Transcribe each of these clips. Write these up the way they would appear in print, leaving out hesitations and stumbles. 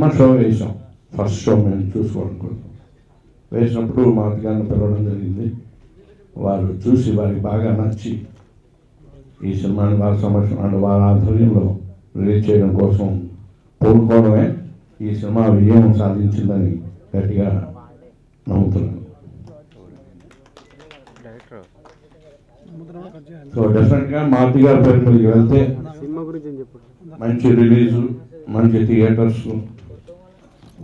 Cinema show వేసాం. First show మేము చూసుకోవాలనుకుంటున్నాం. వేసినప్పుడు మా అత్తగారిని పిలవడం జరిగింది. వారు చూసి వారికి బాగా నచ్చి ఈ సినిమాని వారి సమక్షం అంటే వారి ఆధ్వర్యంలో రిలీజ్ చేయడం కోసం కోరుకోవడమే ఈ సినిమా విజయం సాధించిందని గట్టిగా నమ్ముతున్నాను. సో డెఫినెట్గా మారుతి గారి పేరు మీదకి వెళ్తే మంచి రిలీజు, మంచి థియేటర్స్,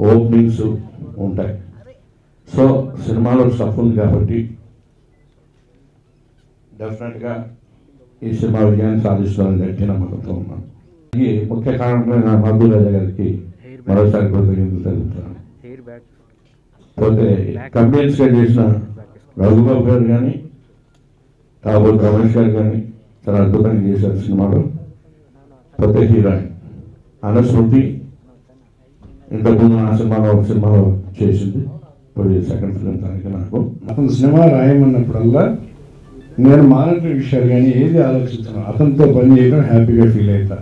ఓపెనింగ్స్ ఉంటాయి. సో సినిమాలో స్టఫ్ ఉంది కాబట్టి డెఫినెట్గా ఈ సినిమా విజయాన్ని సాధిస్తుందని గట్టి నమ్మకంతో ఉన్నాను. ఈ ముఖ్య కారణమైన మధు రాజా గారికి మరోసారి కృతజ్ఞతలు తెలుపుతున్నాను. పోతే కంపెనీస్గా చేసిన రఘుబాబు గారు కానీ, కాబోతు రమేష్ గారు కానీ చాలా అద్భుతంగా చేశారు సినిమాలో. పోతే హీరోయిన్ అనుశ్రుతి ఇంతకుముందు నా సినిమాలో ఒక సినిమాలో చేసింది. ఇప్పుడు సెకండ్ ఫిలిం తనకి నాకు. అతను సినిమా రాయమన్నప్పుడల్లా నేను మానిటరీ విషయాలు కానీ ఏది ఆలోచించాను, అతనితో పని చేయడం హ్యాపీగా ఫీల్ అవుతా.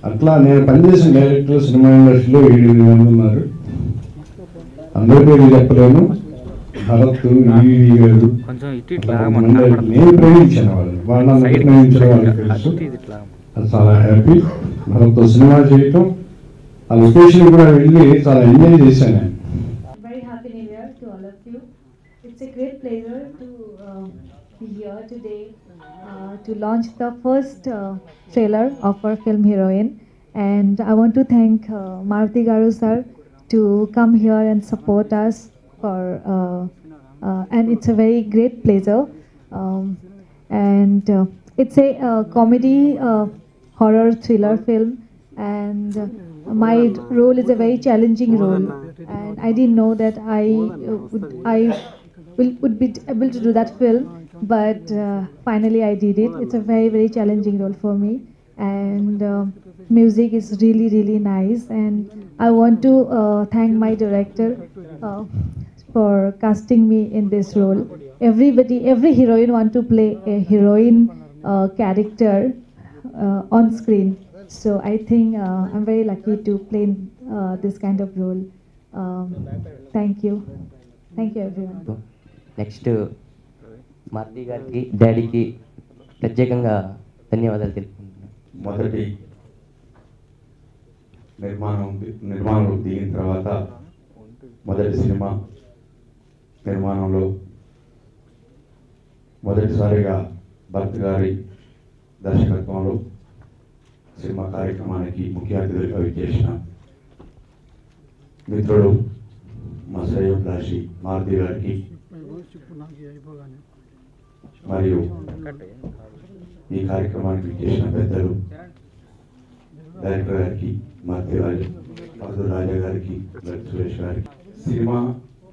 అట్లా నేను పనిచేసిన డైరెక్టర్ సినిమా ఇండస్ట్రీలో 7 మంది ఉన్నారు. అందరి పేరు చెప్పలేను. భరత్, ఈవి గారు, నేను ప్రేమించాను వాళ్ళని ప్రేమించడం వాళ్ళకి తెలుసు. అది చాలా హ్యాపీ. భరత్తో సినిమా చేయటం, ఆ లొకేషన్ కూడా వెళ్ళి చాలా ఎంజాయ్ చేశాను. It's a great pleasure to be here today to launch the first trailer of our film Heroine, and I want to thank Maruti Garu sir to come here and support us for and it's a very great pleasure, and it's a comedy horror thriller film, and my role is a very challenging role, and I didn't know that I would be able to do that film, but finally I did it. It's a very, very challenging role for me, and music is really, really nice, and I want to thank my director for casting me in this role. Every heroine want to play a heroine character on screen, so I think I'm very lucky to play this kind of role. Thank you everyone. Next Maruti గారికి, డాడీకి ప్రత్యేకంగా ధన్యవాదాలు తెలుపుకుంటున్నాను. మొదటి నిర్మాణంలో దిగిన తర్వాత మొదటి సినిమా నిర్మాణంలో మొదటిసారిగా భరత్ గారి దర్శకత్వంలో సినిమా కార్యక్రమానికి ముఖ్య అతిథులుగా విచ్చేసిన మిత్రుడు మా శ్రేయోభిలాషి మారుతి గారికి మరియు ఈ కార్యక్రమానికి విచ్చేసిన పెద్దలు డైరెక్టర్ గారికి, మారుతి రాజా గారికి, సురేష్ గారికి. సినిమా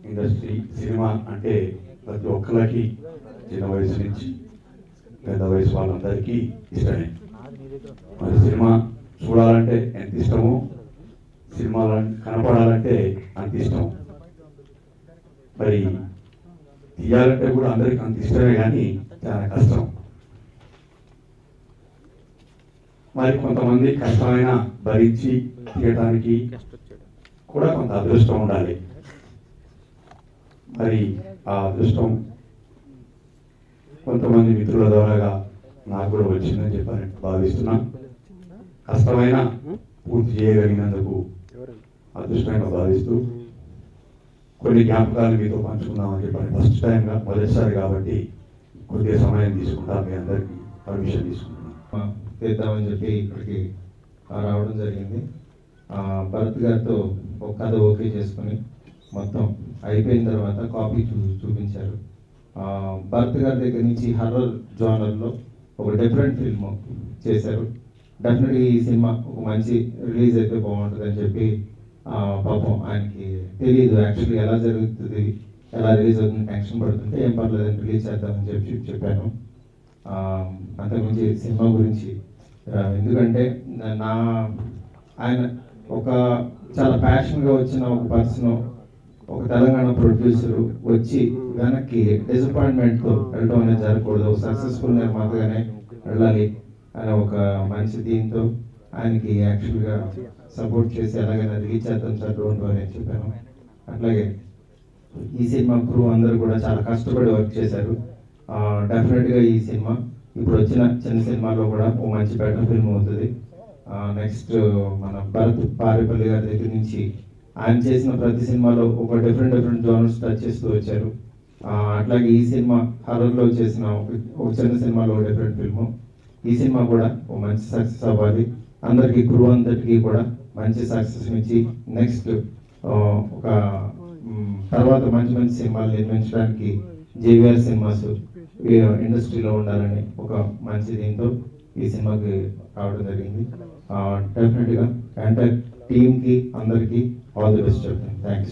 ఇండస్ట్రీ, సినిమా అంటే ప్రతి ఒక్కరికి చిన్న వయసు నుంచి పెద్ద వయసు వాళ్ళందరికీ ఇష్టమే. మరి సినిమా చూడాలంటే ఎంత ఇష్టమో, సినిమాలు కనపడాలంటే అంత ఇష్టం. మరి తీయాలంటే కూడా అందరికీ అంత ఇష్టమే, కానీ చాలా కష్టం. మరి కొంతమంది కష్టమైన భరించి తీయటానికి కూడా కొంత అదృష్టం ఉండాలి. మరి ఆ అదృష్టం కొంతమంది మిత్రుల ద్వారాగా నాకు కూడా వచ్చిందని చెప్పని భావిస్తున్నా. కష్టమైన పూర్తి చేయగలిగినందుకు అదృష్టంగా భావిస్తూ కొన్ని జ్ఞాపకాలు మీతో పంచుకుందామని చెప్పని ఫస్ట్ టైంగా మొదటిసారి కాబట్టి కొద్దిగా సమయం తీసుకుంటా, మీ అందరికీ పర్మిషన్ తీసుకుంటున్నాం. చేద్దామని చెప్పి ఇక్కడికి రావడం జరిగింది. భరత్ గారితో ఒక కథ ఓకే చేసుకొని మొత్తం అయిపోయిన తర్వాత కాపీ చూపించారు. భరత్ గారి దగ్గర నుంచి హర్రర్ జోనర్లో ఒక డిఫరెంట్ ఫిల్మ్ చేశారు. డెఫినెట్గా ఈ సినిమా ఒక మంచి రిలీజ్ అయితే బాగుంటుందని చెప్పి పాపం ఆయనకి తెలియదు యాక్చువల్లీ ఎలా జరుగుతుంది, ఎలా రిలీజ్ అవుతుంది, టెన్షన్ పడుతుంటే ఏం పర్లేదని రిలీజ్ చేద్దామని చెప్పాను. అంతకుమించి సినిమా గురించి ఎందుకంటే ఆయన ఒక చాలా ప్యాషన్గా వచ్చిన ఒక పర్సన్, ఒక తెలంగాణ ప్రొడ్యూసరు వచ్చి వెనక్కి డిసప్పాయింట్మెంట్తో వెళ్ళడం అనేది జరగకూడదు, సక్సెస్ఫుల్ నిర్మాతగానే వెళ్ళాలి అనే ఒక మంచి దీంతో ఆయనకి యాక్చువల్గా సపోర్ట్ చేసి ఎలాగైనా రీచ్ అవుతాం సార్, డోంట్ వరీ అని చెప్పాను. అట్లాగే ఈ సినిమా క్రూ అందరూ కూడా చాలా కష్టపడి వర్క్ చేశారు. డెఫినెట్గా ఈ సినిమా ఇప్పుడు వచ్చిన చిన్న సినిమాలో కూడా ఓ మంచి బెటర్ ఫిల్మ్ అవుతుంది. నెక్స్ట్ మన భరత్ పారేపల్లి గారి దగ్గర నుంచి ఆయన చేసిన ప్రతి సినిమాలో ఒక డిఫరెంట్ జోనర్స్ టచ్ చేస్తూ వచ్చారు. అట్లాగే ఈ సినిమా హర్రర్లో చేసిన ఒక చిన్న సినిమాలో డిఫరెంట్ ఫిల్మ్. ఈ సినిమా కూడా ఓ మంచి సక్సెస్ అవ్వాలి, అందరికీ క్రూ అందరికీ కూడా మంచి సక్సెస్ ఇచ్చి నెక్స్ట్ ఒక తర్వాత మంచి సినిమాలు నిర్మించడానికి జేవిఆర్ సినిమాస్ ఇండస్ట్రీలో ఉండాలని ఒక మంచి దీంతో ఈ సినిమాకి రావడం జరిగింది. డెఫినెట్గా ఎంటైర్ టీమ్కి అందరికీ ఆల్ ది బెస్ట్ చెప్తాను. థ్యాంక్స్.